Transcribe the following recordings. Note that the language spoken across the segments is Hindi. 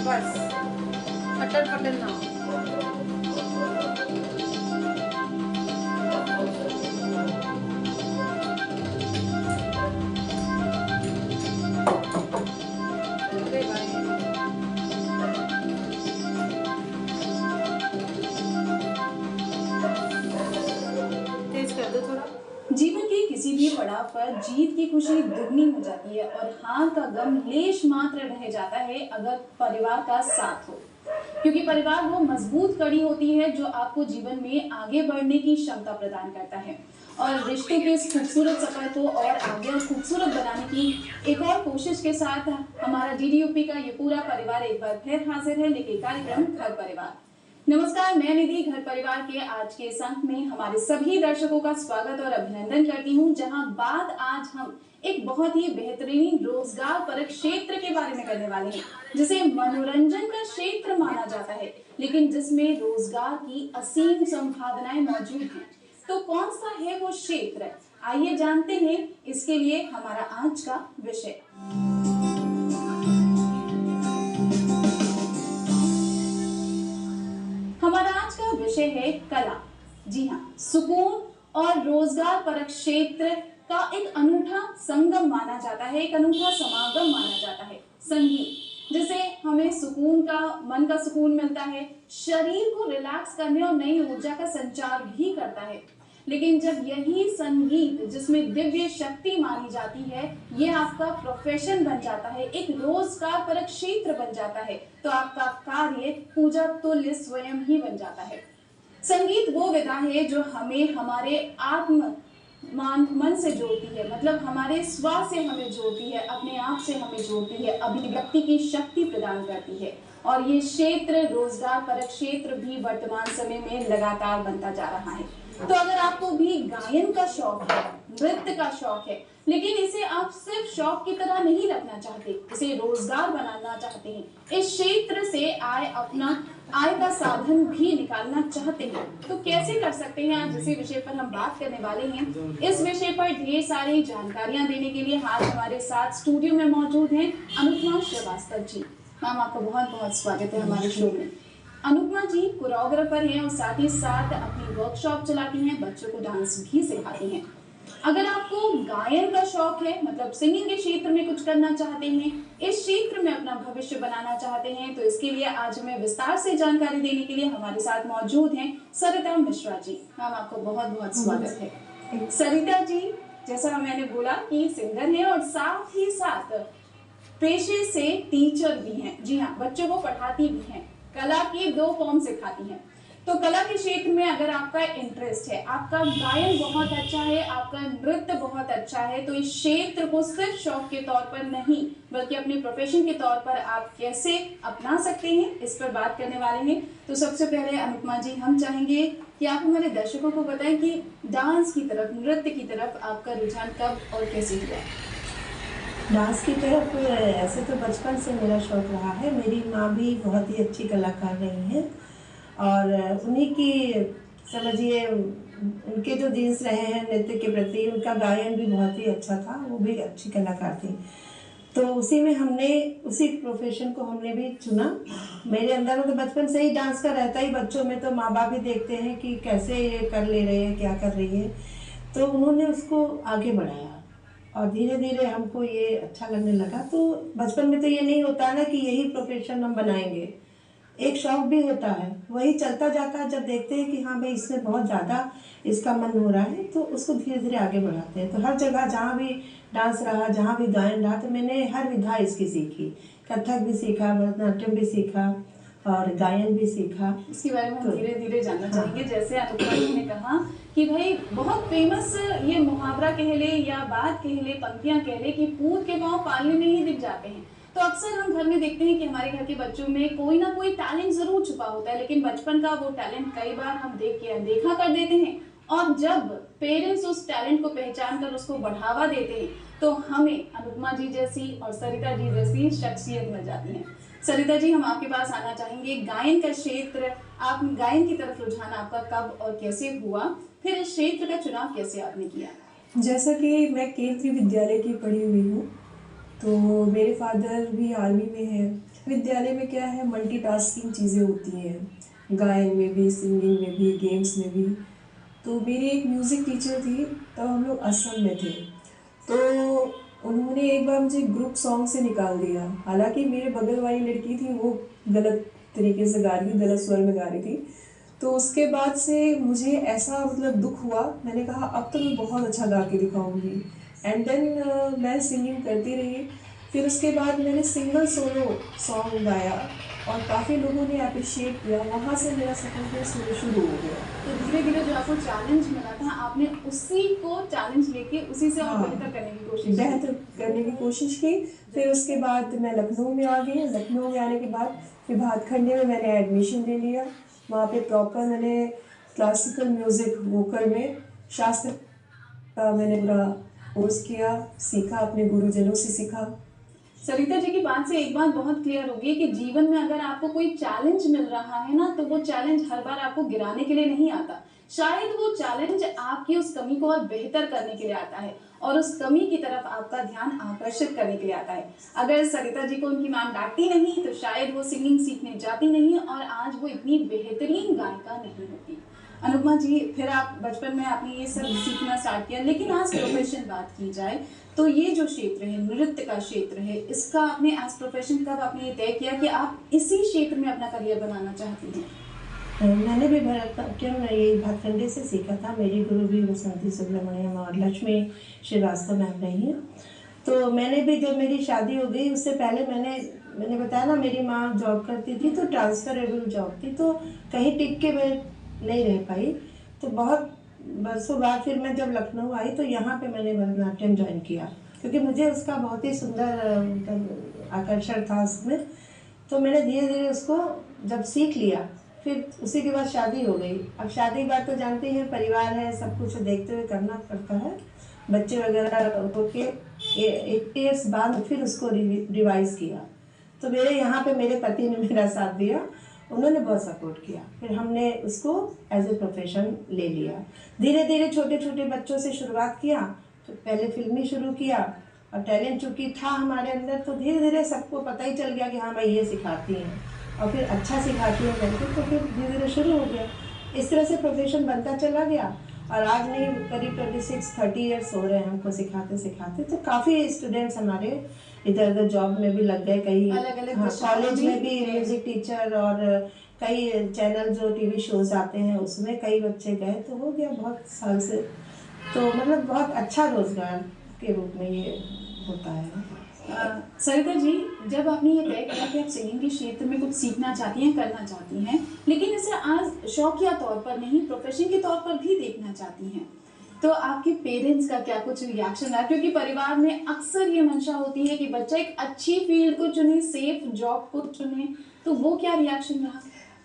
बस अटल पटल ना हो। अरे भाई तेज कर दो थोड़ा। जीवन के किसी भी पड़ाव पर जीत की खुशी दुगनी हो जाती है और हार का गम लेश मात्र रह जाता है अगर परिवार का साथ हो, क्योंकि परिवार वो मजबूत कड़ी होती है जो आपको जीवन में आगे बढ़ने की क्षमता प्रदान करता है। और रिश्तों के इस खूबसूरत सफर को और आगे और खूबसूरत बनाने की एक और कोशिश के साथ हमारा डीडीयूपी का ये पूरा परिवार एक बार फिर हाजिर है लेके कार्यक्रम घर परिवार। नमस्कार, मैं निधि घर परिवार के आज के इस अंक में हमारे सभी दर्शकों का स्वागत और अभिनंदन करती हूँ, जहां बात आज हम एक बहुत ही बेहतरीन रोजगार परक क्षेत्र के बारे में करने वाले हैं, जिसे मनोरंजन का क्षेत्र माना जाता है, लेकिन जिसमें रोजगार की असीम संभावनाएं मौजूद हैं। तो कौन सा है वो क्षेत्र, आइए जानते हैं। इसके लिए हमारा आज का विषय हमारा आज का विषय है कला। जी हाँ, सुकून और रोजगार परक क्षेत्र का एक अनूठा संगम माना जाता है, एक अनूठा समागम माना जाता है संगीत, जिसे हमें सुकून का, मन का सुकून मिलता है, शरीर को रिलैक्स करने और नई ऊर्जा का संचार भी करता है। लेकिन जब यही संगीत, जिसमें दिव्य शक्ति मानी जाती है, ये आपका प्रोफेशन बन जाता है, एक रोजगार परक क्षेत्र बन जाता है, तो आपका कार्य पूजा तुल्य स्वयं ही बन जाता है। संगीत वो विधा है जो हमें हमारे मन से जोड़ती है, मतलब हमारे स्व से हमें जोड़ती है, अपने आप से हमें जोड़ती है, अभिव्यक्ति की शक्ति प्रदान करती है। और ये क्षेत्र, रोजगार परक क्षेत्र भी वर्तमान समय में लगातार बनता जा रहा है। तो अगर आपको भी गायन का शौक है, नृत्य का शौक है, लेकिन इसे आप सिर्फ शौक की तरह नहीं रखना चाहते, इसे रोजगार बनाना चाहते हैं, इस क्षेत्र से आय का साधन भी निकालना चाहते हैं, तो कैसे कर सकते हैं? आज इसी विषय पर हम बात करने वाले हैं। इस विषय पर ढेर सारी जानकारियां देने के लिए आज हमारे साथ स्टूडियो में मौजूद हैं अनुपमा श्रीवास्तव जी। मैम, आपका बहुत बहुत स्वागत है हमारे शो में। अनुपमा जी कोरियोग्राफर हैं और साथ ही साथ अपनी वर्कशॉप चलाती हैं, बच्चों को डांस भी सिखाती हैं। अगर आपको गायन का शौक है, मतलब सिंगिंग के क्षेत्र में कुछ करना चाहते हैं, इस क्षेत्र में अपना भविष्य बनाना चाहते हैं, तो इसके लिए आज हमें विस्तार से जानकारी देने के लिए हमारे साथ मौजूद हैं सरिता मिश्रा जी। मैम, आपको बहुत बहुत स्वागत है। सरिता जी, जैसा मैंने बोला कि सिंगर हैं और साथ ही साथ पेशे से टीचर भी हैं। जी हाँ, बच्चों को पढ़ाती भी हैं, कला की 2 फॉर्म सिखाती हैं। तो कला के क्षेत्र में अगर आपका इंटरेस्ट है, आपका गायन बहुत अच्छा है, आपका नृत्य बहुत अच्छा है, तो इस क्षेत्र को सिर्फ शौक के तौर पर नहीं बल्कि अपने प्रोफेशन के तौर पर आप कैसे अपना सकते हैं, इस पर बात करने वाले हैं। तो सबसे पहले अनुपमा जी, हम चाहेंगे कि आप हमारे दर्शकों को बताएं कि डांस की तरफ, नृत्य की तरफ आपका रुझान कब और कैसे हुआ? डांस की तरफ ऐसे तो बचपन से मेरा शौक रहा है। मेरी माँ भी बहुत ही अच्छी कलाकार रही हैं और उन्हीं की, समझिए, उनके जो जीन्स रहे हैं नृत्य के प्रति, उनका गायन भी बहुत ही अच्छा था, वो भी अच्छी कलाकार थी। तो उसी में हमने, उसी प्रोफेशन को हमने भी चुना। मेरे अंदर तो बचपन से ही डांस का रहता ही, बच्चों में तो माँ बाप भी देखते हैं कि कैसे ये कर ले रहे हैं, क्या कर रही है, तो उन्होंने उसको आगे बढ़ाया और धीरे धीरे हमको ये अच्छा लगने लगा। तो बचपन में तो ये नहीं होता ना कि यही प्रोफेशन हम बनाएंगे, एक शौक भी होता है, वही चलता जाता है। जब देखते हैं कि हाँ भाई इसमें बहुत ज़्यादा इसका मन हो रहा है, तो उसको धीरे धीरे आगे बढ़ाते हैं। तो हर जगह जहाँ भी डांस रहा, जहाँ भी गायन रहा, तो मैंने हर विधा इसकी सीखी, कथक भी सीखा, भरतनाट्यम भी सीखा और गायन भी सीखा। इसके बारे में हम धीरे धीरे जानना चाहेंगे। जैसे अनुपमा जी ने कहा कि भाई बहुत फेमस ये मुहावरा कह ले या बात कह ले, पंक्तियां कह ले कि पूत के पांव पालने में ही दिख जाते हैं। तो अक्सर हम घर में देखते हैं कि हमारे घर के बच्चों में कोई ना कोई टैलेंट जरूर छुपा होता है, लेकिन बचपन का वो टैलेंट कई बार हम देख के अनदेखा कर देते हैं, और जब पेरेंट्स उस टैलेंट को पहचान कर उसको बढ़ावा देते हैं, तो हमें अनुपमा जी जैसी और सरिता जी जैसी शख्सियत मिल जाती है। सरिता जी, हम आपके पास आना चाहेंगे। गायन का क्षेत्र, आप गायन की तरफ रुझान आपका कब और कैसे हुआ, फिर इस क्षेत्र का चुनाव कैसे आपने किया? जैसा कि मैं केंद्रीय विद्यालय की पढ़ी हुई हूँ, तो मेरे फादर भी आर्मी में हैं विद्यालय में क्या है, मल्टीटास्किंग चीज़ें होती हैं, गायन में भी, सिंगिंग में भी, गेम्स में भी। तो मेरी एक म्यूज़िक टीचर थी, तब हम लोग असम में थे। तो उन्होंने एक बार मुझे ग्रुप सॉन्ग से निकाल दिया। हालांकि मेरे बगल वाली लड़की थी, वो गलत तरीके से गा रही थी, गलत स्वर में गा रही थी। तो उसके बाद से मुझे ऐसा मतलब दुख हुआ, मैंने कहा अब तो मैं बहुत अच्छा गा के दिखाऊंगी। एंड देन मैं सिंगिंग करती रही। फिर उसके बाद मैंने सिंगल सोलो सॉन्ग गाया और काफ़ी लोगों ने अप्रिशिएट किया। वहाँ से मेरा सफ़र शुरू हो गया। तो धीरे धीरे जो आपको चैलेंज मिला था, आपने उसी को चैलेंज लेके उसी से और हाँ, बेहतर करने की कोशिश की। बेहतर करने की कोशिश की। फिर उसके बाद मैं लखनऊ में आ गई। लखनऊ में आने के बाद फिर भातखंडे में मैंने एडमिशन ले लिया। वहाँ पे प्रॉपर मैंने क्लासिकल म्यूज़िक वोकल में शास्त्र का मैंने पूरा कोर्स किया, सीखा, अपने गुरुजनों से सीखा। सरिता जी की बात से एक बात बहुत क्लियर होगी कि जीवन में अगर आपको कोई चैलेंज मिल रहा है ना, तो वो चैलेंज हर बार आपको गिराने के लिए नहीं आता। शायद वो चैलेंज आपकी उस कमी को और बेहतर करने के लिए आता है और उस कमी की तरफ आपका ध्यान आकर्षित करने के लिए आता है। अगर सरिता जी को उनकी मैम डांटती नहीं तो शायद वो सिंगिंग सीखने जाती नहीं और आज वो इतनी बेहतरीन गायिका नहीं होती। अनुपमा जी, फिर आप बचपन में आपने ये सब सीखना स्टार्ट किया, लेकिन आज प्रोफेशन बात की जाए तो ये जो क्षेत्र है, नृत्य का क्षेत्र है, इसका आपने एज प्रोफेशन कब आपने ये तय किया कि आप इसी क्षेत्र में अपना करियर बनाना चाहती हैं? मैंने भी भरतनाट्यम यही भातखंडे से सीखा था। मेरी गुरु भी बसंती सुब्रमण्यम और लक्ष्मी श्रीवास्तव मैम रही हैं। तो मैंने भी, जब मेरी शादी हो गई उससे पहले मैंने बताया ना, मेरी माँ जॉब करती थी, तो ट्रांसफरेबल जॉब थी, तो कहीं टिक के मैं नहीं रह पाई। तो बहुत बरसों बाद फिर मैं जब लखनऊ आई तो यहाँ पे मैंने भरतनाट्यम ज्वाइन किया, क्योंकि मुझे उसका बहुत ही सुंदर मतलब आकर्षण था उसमें। तो मैंने धीरे धीरे उसको जब सीख लिया, फिर उसी के बाद शादी हो गई। अब शादी के बाद तो जानते हैं, परिवार है, सब कुछ देखते हुए करना पड़ता है। बच्चे वगैरह होके 8 ईयर्स बाद फिर उसको रिवाइज किया। तो मेरे यहाँ पे मेरे पति ने मेरा साथ दिया, उन्होंने बहुत सपोर्ट किया। फिर हमने उसको एज ए प्रोफेशन ले लिया। धीरे धीरे छोटे छोटे बच्चों से शुरुआत किया। तो पहले फिल्मी शुरू किया, और टैलेंट चूँकि था हमारे अंदर, तो धीरे धीरे सबको पता ही चल गया कि हाँ मैं ये सिखाती हूँ, और फिर अच्छा सिखाती हूँ करके, तो फिर धीरे धीरे शुरू हो गया। इस तरह से प्रोफेशन बनता चला गया। और आज नहीं, करीब 26-30 ईयर्स हो रहे हैं हमको सिखाते सिखाते। तो काफ़ी स्टूडेंट्स हमारे इधर उधर जॉब में भी लग गए, कई अलग-अलग कॉलेज में भी हैं। म्यूजिक टीचर, और कई चैनल जो टीवी शोज आते हैं उसमें कई बच्चे गए। तो हो गया बहुत साल से। तो मतलब बहुत अच्छा रोजगार के रूप में ये होता है। सरिता जी, जब आपने ये तय किया कि आप सिंगिंग के क्षेत्र में कुछ सीखना चाहती हैं, करना चाहती हैं, लेकिन इसे आज शौकिया तौर पर नहीं, प्रोफेशन के तौर पर भी देखना चाहती हैं, तो आपके पेरेंट्स का क्या कुछ रिएक्शन रहा? क्योंकि परिवार में अक्सर ये मंशा होती है कि बच्चा एक अच्छी फील्ड को चुने, सेफ जॉब को चुने, तो वो क्या रिएक्शन रहा?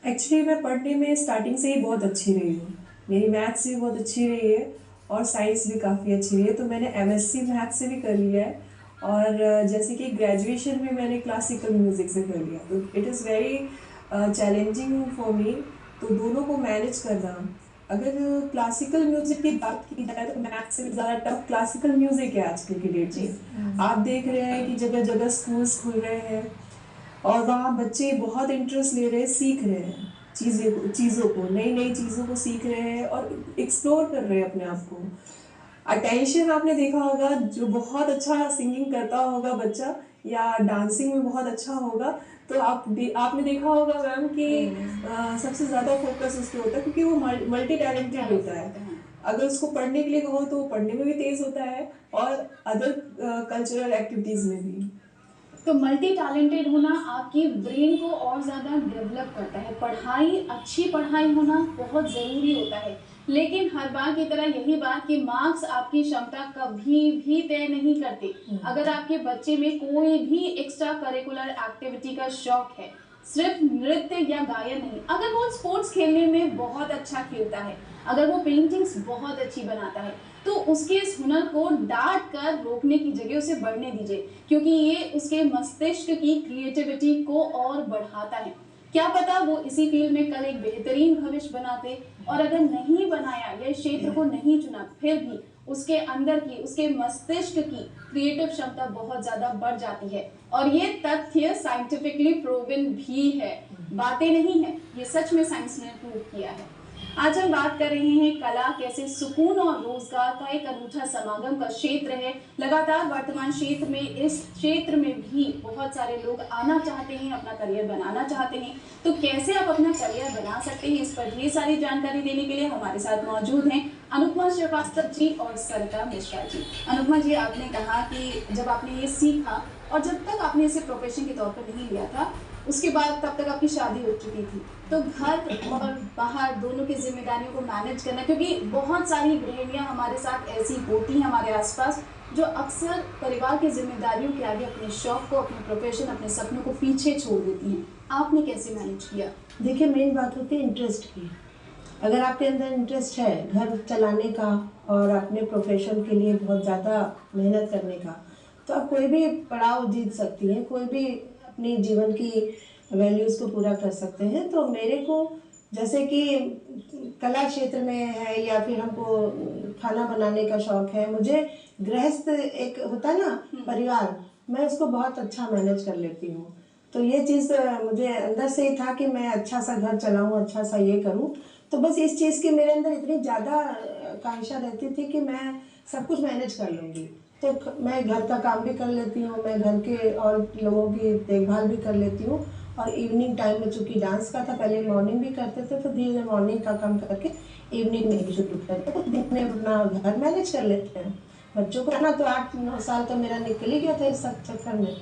एक्चुअली मैं पढ़ने में स्टार्टिंग से ही बहुत अच्छी रही हूँ। मेरी मैथ्स भी बहुत अच्छी रही है और साइंस भी काफ़ी अच्छी रही है। तो मैंने एमएससी मैथ्स से भी कर लिया है, और जैसे कि ग्रेजुएशन भी मैंने क्लासिकल म्यूज़िक से कर लिया। तो it is very challenging for me, तो दोनों को मैनेज करना। अगर क्लासिकल म्यूज़िक की बात की जाए तो मैथ्स से ज़्यादा टफ क्लासिकल म्यूज़िक है आजकल की डेट में। आप देख रहे हैं कि जगह जगह स्कूल्स खुल रहे हैं और वहाँ बच्चे बहुत इंटरेस्ट ले रहे हैं, सीख रहे हैं चीज़ों को, नई नई चीज़ों को सीख रहे हैं और एक्सप्लोर कर रहे हैं अपने आप को। अटेंशन आपने देखा होगा, जो बहुत अच्छा सिंगिंग करता होगा बच्चा या डांसिंग में बहुत अच्छा होगा, तो आपने देखा होगा मैम कि सबसे ज़्यादा फोकस उस पर होता है, क्योंकि वो मल्टी टैलेंटेड होता है। अगर उसको पढ़ने के लिए कहो तो वो पढ़ने में भी तेज़ होता है और अदर कल्चरल एक्टिविटीज़ में भी। तो मल्टी टैलेंटेड होना आपकी ब्रेन को और ज़्यादा डेवलप करता है। पढ़ाई, अच्छी पढ़ाई होना बहुत ज़रूरी होता है, लेकिन हर बार की तरह यही बात कि मार्क्स आपकी क्षमता कभी भी तय नहीं करते। अगर आपके बच्चे में कोई भी एक्स्ट्रा करिकुलर एक्टिविटी का शौक है, सिर्फ नृत्य या गायन नहीं, अगर वो स्पोर्ट्स खेलने में बहुत अच्छा खेलता है, अगर वो पेंटिंग्स बहुत अच्छी बनाता है, तो उसके इस हुनर को डांट कर रोकने की जगह उसे बढ़ने दीजिए, क्योंकि ये उसके मस्तिष्क की क्रिएटिविटी को और बढ़ाता है। क्या पता वो इसी फील्ड में कल एक बेहतरीन भविष्य बनाते, और अगर नहीं बनाया या इस क्षेत्र को नहीं चुना, फिर भी उसके अंदर की, उसके मस्तिष्क की क्रिएटिव क्षमता बहुत ज्यादा बढ़ जाती है। और ये तथ्य साइंटिफिकली प्रूवन भी है, बातें नहीं है, ये सच में साइंस ने प्रूव किया है। आज हम बात कर रहे हैं कला कैसे सुकून और रोजगार का एक अनूठा समागम का क्षेत्र है। लगातार वर्तमान क्षेत्र में, इस क्षेत्र में भी बहुत सारे लोग आना चाहते हैं, अपना करियर बनाना चाहते हैं। तो कैसे आप अपना करियर बना सकते हैं, इस पर ढेर सारी जानकारी देने के लिए हमारे साथ मौजूद हैं अनुपमा श्रीवास्तव जी और सरिता मिश्रा जी। अनुपमा जी, आपने कहा कि जब आपने ये सीखा और जब तक आपने इसे प्रोफेशन के तौर पर नहीं लिया था, उसके बाद तब तक आपकी शादी हो चुकी थी, तो घर और बाहर दोनों की जिम्मेदारियों को मैनेज करना, क्योंकि बहुत सारी गृहिणियां हमारे साथ ऐसी होती हैं हमारे आसपास जो अक्सर परिवार की जिम्मेदारियों के आगे अपने शौक को, अपने प्रोफेशन, अपने सपनों को पीछे छोड़ देती हैं। आपने कैसे मैनेज किया? देखिए, मेन बात होती है इंटरेस्ट की। अगर आपके अंदर इंटरेस्ट है घर चलाने का और अपने प्रोफेशन के लिए बहुत ज़्यादा मेहनत करने का, तो आप कोई भी पड़ाव जीत सकती हैं, कोई भी अपनी जीवन की वैल्यूज़ को पूरा कर सकते हैं। तो मेरे को जैसे कि कला क्षेत्र में है या फिर हमको खाना बनाने का शौक है, मुझे गृहस्थ एक होता है ना परिवार, मैं उसको बहुत अच्छा मैनेज कर लेती हूँ। तो ये चीज़ मुझे अंदर से ही था कि मैं अच्छा सा घर चलाऊँ, अच्छा सा ये करूँ। तो बस इस चीज़ की मेरे अंदर इतनी ज़्यादा कांक्षा रहती थी कि मैं सब कुछ मैनेज कर लूँगी। तो मैं घर का काम भी कर लेती हूँ, मैं घर के और लोगों की देखभाल भी कर लेती हूँ। और इवनिंग टाइम में चूँकि डांस का था, पहले मॉर्निंग भी करते थे, तो धीरे धीरे मॉर्निंग का काम करके इवनिंग में भी शुरू करते तो दिन में अपना घर मैनेज कर लेते हैं। बच्चों को ना तो 8-9 साल तो मेरा निकल ही गया था इस सब चक्कर में,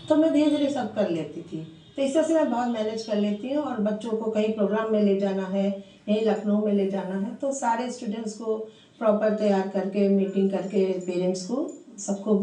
तो मैं धीरे धीरे सब कर लेती थी। तो इस तरह से मैं बहुत मैनेज कर लेती हूँ। और बच्चों को कहीं प्रोग्राम में ले जाना है, यहीं लखनऊ में ले जाना है, तो सारे स्टूडेंट्स को प्रॉपर तैयार करके, मीटिंग करके, पेरेंट्स को सबको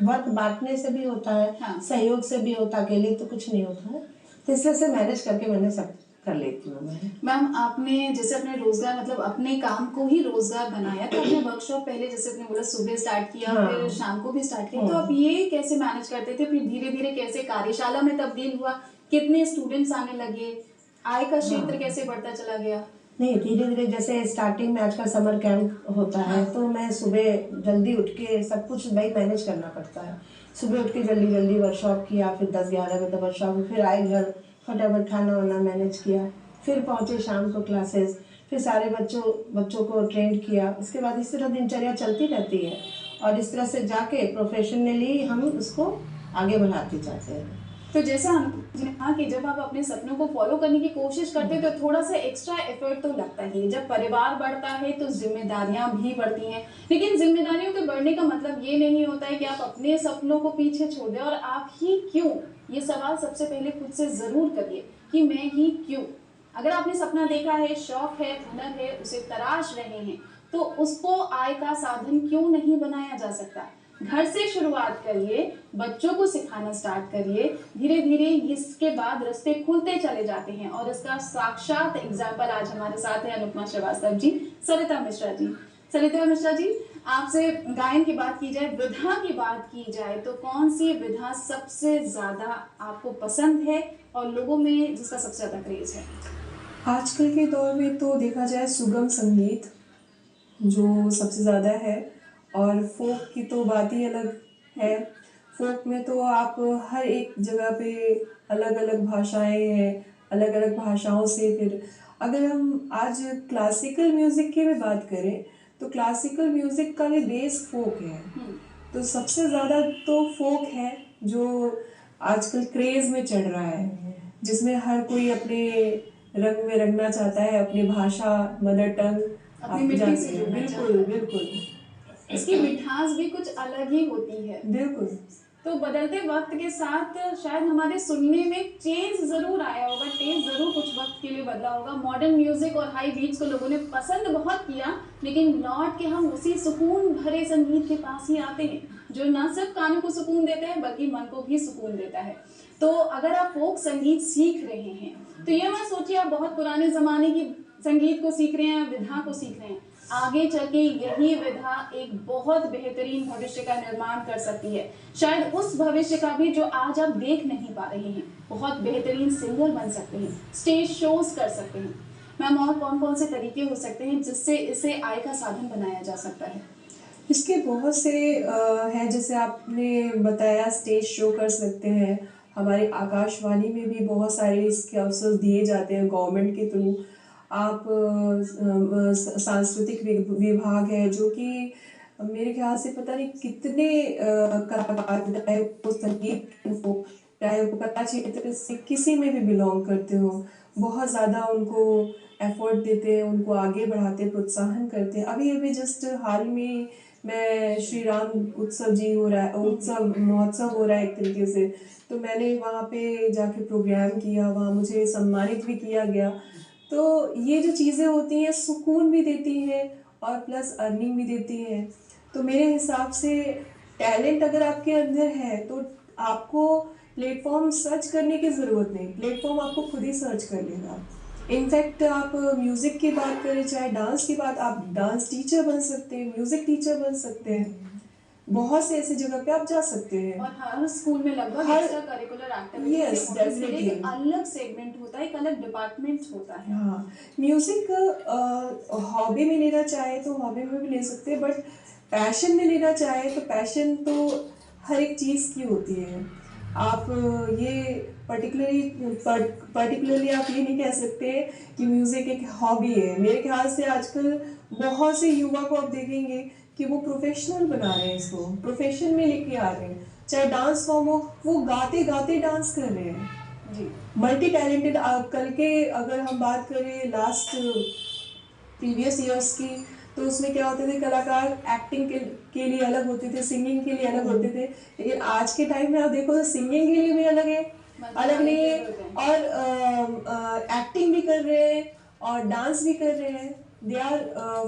वर्क बांटने से भी होता है, हाँ। सहयोग से भी होता है, अकेले तो कुछ नहीं होता है। तो इस तरह से मैनेज करके मैंने सब कर लेती हूँ मैं। मैम, आपने जैसे अपने रोजगार, मतलब अपने काम को ही रोजगार बनाया, तो आपने वर्कशॉप पहले जैसे आपने बोला सुबह स्टार्ट किया, हाँ। फिर शाम को भी स्टार्ट किया, तो आप ये कैसे मैनेज करते थे? फिर धीरे धीरे कैसे कार्यशाला में तब्दील हुआ, कितने स्टूडेंट्स आने लगे, आय का क्षेत्र कैसे बढ़ता चला गया? नहीं, धीरे धीरे जैसे स्टार्टिंग में आजकल समर कैंप होता है, तो मैं सुबह जल्दी उठ के सब कुछ भाई मैनेज करना पड़ता है। सुबह उठ के जल्दी जल्दी वर्कशॉप किया, फिर 10-11 बजे वर्कशॉप, फिर आए घर, फटाफट खाना वाना मैनेज किया, फिर पहुँचे शाम को क्लासेस, फिर सारे बच्चों को ट्रेंड किया। उसके बाद इस तरह दिनचर्या चलती रहती है और इस तरह से जाके प्रोफेशनली हम उसको आगे बढ़ाते जाते हैं। तो जैसा हमने कहा कि जब आप अपने सपनों को फॉलो करने की कोशिश करते हैं तो थोड़ा सा एक्स्ट्रा एफर्ट तो लगता ही है। जब परिवार बढ़ता है तो जिम्मेदारियां भी बढ़ती हैं, लेकिन जिम्मेदारियों के बढ़ने का मतलब ये नहीं होता है कि आप अपने सपनों को पीछे छोड़ दें। और आप ही क्यों, ये सवाल सबसे पहले खुद से जरूर करिए कि मैं ही क्यों। अगर आपने सपना देखा है, शौक है, हुनर है, उसे तराश रहे हैं, तो उसको आय का साधन क्यों नहीं बनाया जा सकता? घर से शुरुआत करिए, बच्चों को सिखाना स्टार्ट करिए, धीरे धीरे इसके बाद रास्ते खुलते चले जाते हैं। और इसका साक्षात एग्जाम्पल आज हमारे साथ है अनुपमा श्रीवास्तव जी, सरिता मिश्रा जी। सरिता मिश्रा जी, आपसे गायन की बात की जाए, विधा की बात की जाए, तो कौन सी विधा सबसे ज्यादा आपको पसंद है और लोगों में जिसका सबसे ज्यादा क्रेज है? आजकल के दौर में तो देखा जाए सुगम संगीत जो सबसे ज़्यादा है, और फोक की तो बात ही अलग है। फोक में तो आप हर एक जगह पे अलग अलग भाषाएं हैं, अलग अलग भाषाओं से। फिर अगर हम आज क्लासिकल म्यूज़िक की भी बात करें तो क्लासिकल म्यूज़िक का भी बेस फोक है। तो सबसे ज़्यादा तो फोक है जो आजकल क्रेज़ में चढ़ रहा है, जिसमें हर कोई अपने रंग में रंगना चाहता है, अपनी भाषा, मदर टंग अपनी मिट्टी से जुड़ना बिल्कुल बिल्कुल। इसकी मिठास भी कुछ अलग ही होती है। बिल्कुल। तो बदलते वक्त के साथ शायद हमारे सुनने में चेंज जरूर आया होगा, टेस्ट जरूर कुछ वक्त के लिए बदला होगा। मॉडर्न म्यूजिक और हाई बीट्स को लोगों ने पसंद बहुत किया, लेकिन लौट के हम उसी सुकून भरे संगीत के पास ही आते हैं जो न सिर्फ कानों को सुकून देता है बल्कि मन को भी सुकून देता है। तो अगर आप फोक संगीत सीख रहे हैं तो ये मत सोचिए आप बहुत पुराने जमाने की संगीत को सीख रहे हैं, विधा को सीख रहे हैं। आगे चल के यही विधा एक बहुत बेहतरीन भविष्य का निर्माण कर सकती है, शायद उस भविष्य का भी जो आज आप देख नहीं पा रहे हैं। बहुत बेहतरीन सिंगर बन सकते हैं, स्टेज शोज कर सकते हैं। मैम, और कौन कौन से तरीके हो सकते हैं जिससे इसे आय का साधन बनाया जा सकता है? इसके बहुत से हैं, जैसे आपने बताया स्टेज शो कर सकते हैं। हमारे आकाशवाणी में भी बहुत सारे इसके अवसर दिए जाते हैं गवर्नमेंट के थ्रू। आप सांस्कृतिक विभाग है जो कि मेरे ख्याल से पता नहीं कितने कलाकार, चाहे वो संगीत हो, चाहे वो कला क्षेत्र से किसी में भी बिलोंग करते हो, बहुत ज़्यादा उनको एफर्ट देते हैं, उनको आगे बढ़ाते, प्रोत्साहन करते हैं। अभी अभी जस्ट हाल में मैं श्री राम उत्सव जी हो रहा है, उत्सव महोत्सव हो रहा है एक तरीके से, तो मैंने वहाँ पे जाके प्रोग्राम किया, वहाँ मुझे सम्मानित भी किया गया। तो ये जो चीज़ें होती हैं सुकून भी देती हैं और प्लस अर्निंग भी देती हैं। तो मेरे हिसाब से टैलेंट अगर आपके अंदर है तो आपको प्लेटफॉर्म सर्च करने की ज़रूरत नहीं, प्लेटफॉर्म आपको खुद ही सर्च कर लेगा। इनफैक्ट आप म्यूज़िक की बात करें, चाहे डांस की बात, आप डांस टीचर बन सकते हैं, म्यूज़िक टीचर बन सकते हैं, बहुत से ऐसी जगह पे आप जा सकते हैं। और हर स्कूल में लगभग हर- extra curricular activity Yes, definitely. एक अलग सेगमेंट होता है, एक अलग डिपार्टमेंट होता है। हाँ, म्यूज़िक हॉबी में लेना चाहे तो हॉबी में भी ले सकते हैं, बट पैशन में लेना चाहे तो पैशन तो हर एक चीज़ की होती है। आप ये पर्टिकुलरली आप ये नहीं कह सकते कि म्यूज़िक एक हॉबी है। मेरे ख्याल से आजकल बहुत से युवा को आप देखेंगे कि वो प्रोफेशनल बना रहे हैं, इसको प्रोफेशन में लेके आ रहे हैं। चाहे डांस फॉर्म हो, वो गाते गाते डांस कर रहे हैं जी। Multi talented. कल के अगर हम बात करें लास्ट प्रीवियस ईयर्स की, तो उसमें क्या होते थे, कलाकार एक्टिंग के लिए अलग होते थे, सिंगिंग के लिए अलग होते थे। लेकिन आज के टाइम में आप देखो तो सिंगिंग के लिए भी अलग है, अलग नहीं है, और एक्टिंग भी कर रहे हैं और डांस भी कर रहे हैं। They are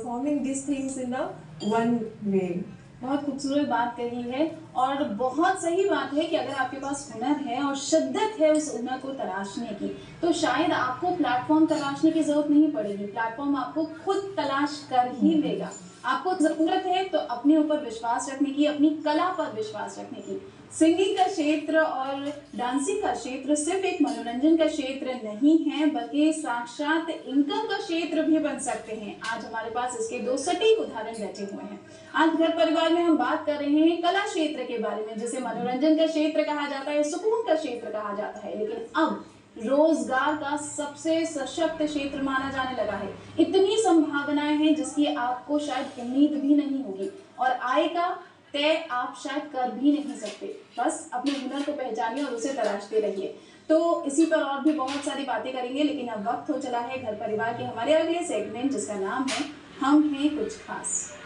forming this things in a one way. बहुत खूबसूरत बात कही है और बहुत सही बात है कि अगर आपके पास हुनर है और शिद्दत है उस हुनर को तराशने की, तो शायद आपको प्लेटफॉर्म तलाशने की जरूरत नहीं पड़ेगी, प्लेटफॉर्म आपको खुद तलाश कर ही लेगा। आपको जरूरत है तो अपने ऊपर विश्वास रखने की, अपनी कला पर विश्वास रखने की। सिंगिंग का क्षेत्र और डांसिंग का क्षेत्र सिर्फ एक मनोरंजन का क्षेत्र नहीं है, बल्कि साक्षात इनकम का क्षेत्र भी बन सकते हैं। आज हमारे पास इसके दो सटीक उदाहरण बैठे हुए हैं। आज घर परिवार में हम बात कर रहे हैं कला क्षेत्र के बारे में, जिसे मनोरंजन का क्षेत्र कहा जाता है, सुकून का क्षेत्र कहा जाता है, लेकिन अब रोजगार का सबसे सशक्त क्षेत्र माना जाने लगा है। इतनी संभावनाएं हैं जिसकी आपको शायद उम्मीद भी नहीं होगी, और आय का तय आप शायद कर भी नहीं सकते। बस अपने हुनर को पहचानिए और उसे तराशते रहिए। तो इसी पर और भी बहुत सारी बातें करेंगे, लेकिन अब वक्त हो चला है घर परिवार के हमारे अगले सेगमेंट, जिसका नाम है हम हैं कुछ खास।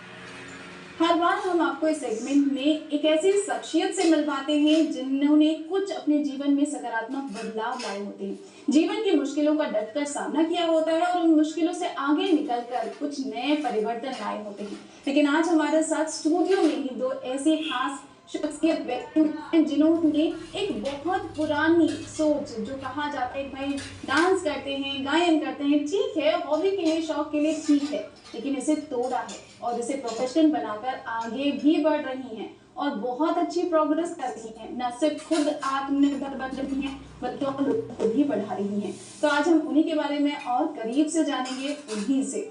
हर बार हम आपको इस सेगमेंट में एक ऐसी शख्सियत से मिलवाते हैं जिन्होंने कुछ अपने जीवन में सकारात्मक बदलाव लाए होते हैं, जीवन की मुश्किलों का डटकर सामना किया होता है और उन मुश्किलों से आगे निकलकर कुछ नए परिवर्तन लाए होते हैं। लेकिन आज हमारे साथ स्टूडियो में ही दो ऐसे खास शख्सियत व्यक्ति हैं जिन्होंने एक बहुत पुरानी सोच, जो कहा जाता है भाई डांस करते हैं, गायन करते हैं, ठीक है, हॉबी के लिए, शौक के लिए ठीक है, लेकिन इसे तोड़ा है और इसे प्रोफेशन बनाकर आगे भी बढ़ रही हैं और बहुत अच्छी प्रोग्रेस कर रही हैं। न सिर्फ खुद आत्मनिर्भर बन रही हैं, बल्कि और लोगों को भी बढ़ा रही हैं। तो आज हम उन्हीं के बारे में और करीब से जानेंगे, उन्हीं से।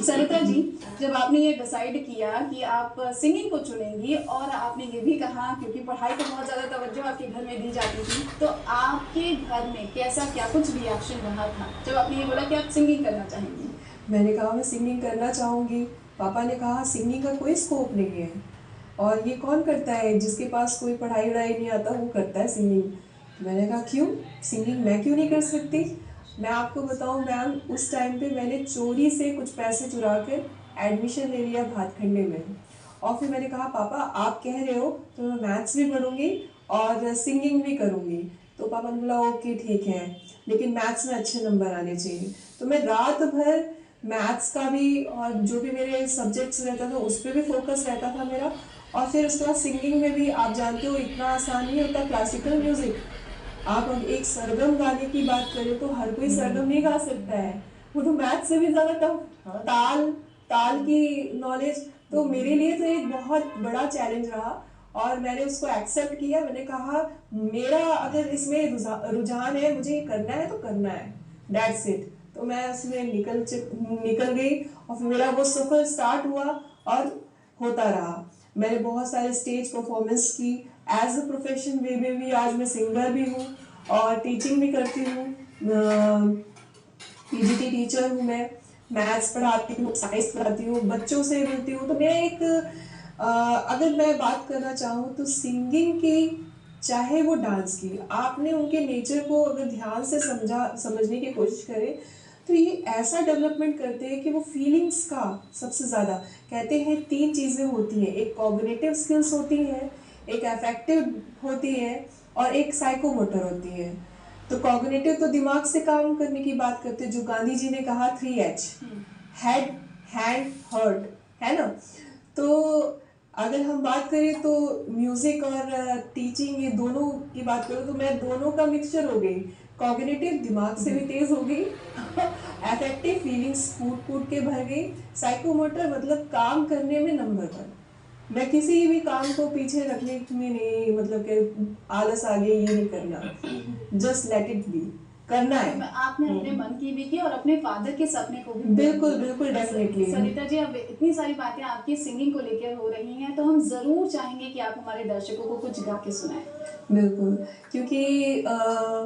सरिता जी, जब आपने ये डिसाइड किया कि आप सिंगिंग को चुनेंगी और आपने ये भी कहा क्योंकि पढ़ाई को बहुत ज़्यादा तवज्जो आपके घर में दी जाती थी, तो आपके घर में कैसा क्या कुछ रिएक्शन रहा था जब आपने ये बोला कि आप सिंगिंग करना चाहेंगी? मैंने कहा मैं सिंगिंग करना चाहूँगी। पापा ने कहा सिंगिंग का कोई स्कोप नहीं है, और ये कौन करता है, जिसके पास कोई पढ़ाई वढ़ाई नहीं आता वो करता है सिंगिंग। मैंने कहा क्यों, सिंगिंग मैं क्यों नहीं कर सकती। मैं आपको बताऊं मैम, उस टाइम पे मैंने चोरी से कुछ पैसे चुरा कर एडमिशन ले लिया भातखंडे में, और फिर मैंने कहा पापा आप कह रहे हो तो मैं मैथ्स भी पढ़ूंगी और सिंगिंग भी करूंगी। तो पापा ने बोला ओके ठीक है, लेकिन मैथ्स में अच्छे नंबर आने चाहिए। तो मैं रात भर मैथ्स का भी और जो भी मेरे सब्जेक्ट्स रहता था उस पर भी फोकस रहता था मेरा। और फिर उसके बाद सिंगिंग में भी आप जानते हो इतना आसान नहीं होता, क्लासिकल म्यूज़िक आप अब एक सरगम गाने की बात करें तो हर कोई सरगम नहीं गा सकता है, वो तो मैथ से भी ज्यादा टफ, ताल ताल की नॉलेज। तो मेरे लिए तो एक बहुत बड़ा चैलेंज रहा और मैंने उसको एक्सेप्ट किया। मैंने कहा मेरा अगर इसमें रुझान है, मुझे ये करना है तो करना है, दैट्स इट। तो मैं उसमें निकल गई और फिर मेरा वो सफर स्टार्ट हुआ और होता रहा। मैंने बहुत सारे स्टेज परफॉर्मेंस की, एज अ प्रोफेशन वे में भी आज मैं सिंगर भी हूँ और टीचिंग भी करती हूँ। पीजीटी टीचर हूँ मैं, मैथ्स पढ़ाती हूँ, साइंस पढ़ाती हूँ, बच्चों से मिलती हूँ। तो मैं एक अगर मैं बात करना चाहूँ तो सिंगिंग की, चाहे वो डांस की, आपने उनके नेचर को अगर ध्यान से समझने की कोशिश करें तो ये ऐसा डेवलपमेंट करते हैं कि वो फीलिंग्स का सबसे ज़्यादा, कहते हैं 3 चीज़ें होती हैं, एक कॉग्निटिव स्किल्स होती है, एक अफेक्टिव होती है और एक साइकोमोटर होती है। तो कॉग्निटिव तो दिमाग से काम करने की बात करते हैं, जो गांधी जी ने कहा 3H, हेड, हैंड, हार्ट, है ना। तो अगर हम बात करें तो म्यूजिक और टीचिंग, ये दोनों की बात करूँ तो मैं दोनों का मिक्सचर हो गई। कॉग्निटिव दिमाग से भी तेज हो गई, अफेक्टिव फीलिंग्स कूट के भर गई, साइकोमोटर मतलब काम करने में नंबर 1। मैं किसी भी काम को पीछे रखने में नहीं, मतलब कि आलस आ गया ये नहीं करना, जस्ट लेट इट बी, करना है। आपने अपने मन की भी की और अपने फादर के सपने को भी बिल्कुल बिल्कुल डेफिनेटली। सरिता जी, अब इतनी सारी बातें आपकी सिंगिंग को लेकर हो रही हैं तो हम जरूर चाहेंगे कि आप हमारे दर्शकों को कुछ गा के सुनाएं। बिल्कुल, क्योंकि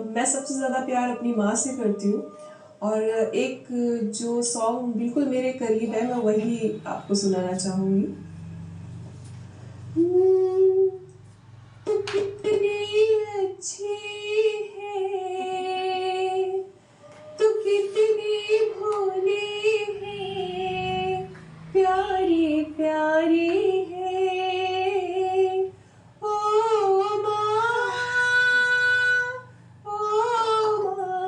मैं सबसे ज़्यादा प्यार अपनी माँ से करती हूँ और एक जो सॉन्ग बिल्कुल मेरे करीब है, मैं वही आपको सुनाना चाहूँगी। तू कितनी अच्छी है, तू कितनी भोली है, प्यारी प्यारी है, ओ माँ, ओ माँ,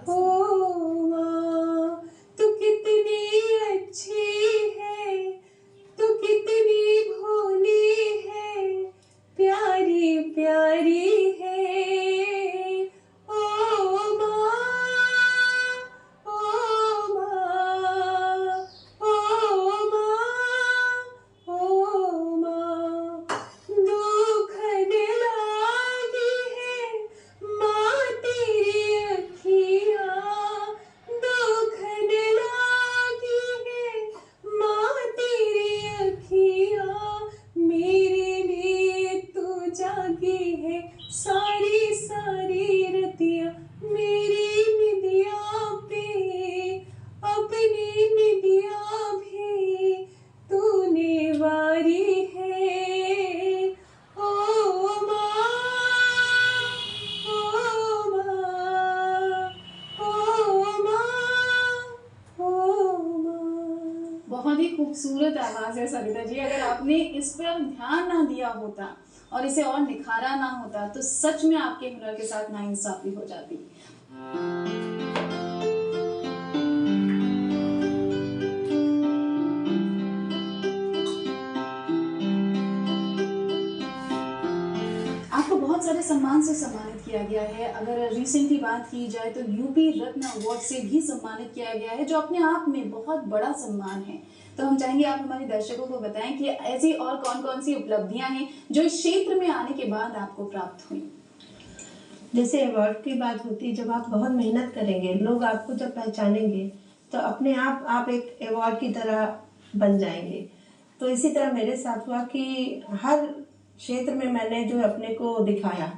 ओ माँ, तू कितनी अच्छी है, तू कितनी भोली है, प्यारी प्यारी है, ओ माँ, ओ माँ, ओ माँ, ओ माँ। दुखन लागी है माँ तेरी अखियाँ, दुखन लागी है माँ तेरी अखियाँ, मेरे लिए तू जागी है सारी सारी रतियाँ, मेरी निदिया पे अपनी निदिया भी तूने वारी है, ओ माँ, ओ माँ, ओ माँ, ओ माँ। बहुत ही खूबसूरत आवाज है सरिता जी। अगर आपने इस पर ध्यान ना दिया होता और इसे और निखारा ना होता तो सच में आपके हुनर के साथ नाइंसाफी हो जाती। आपको बहुत सारे सम्मान से सम्मानित किया गया है। अगर रिसेंटली बात की जाए तो यूपी रत्न अवार्ड से भी सम्मानित किया गया है, जो अपने आप में बहुत बड़ा सम्मान है। तो हम चाहेंगे आप हमारे दर्शकों को बताएं कि ऐसी और कौन कौन सी उपलब्धियां हैं जो इस क्षेत्र में आने के बाद आपको प्राप्त हुई। जैसे अवार्ड की बात होती है, जब आप बहुत मेहनत करेंगे, लोग आपको जब पहचानेंगे तो अपने आप एक अवार्ड की तरह बन जाएंगे। तो इसी तरह मेरे साथ हुआ कि हर क्षेत्र में मैंने जो अपने को दिखाया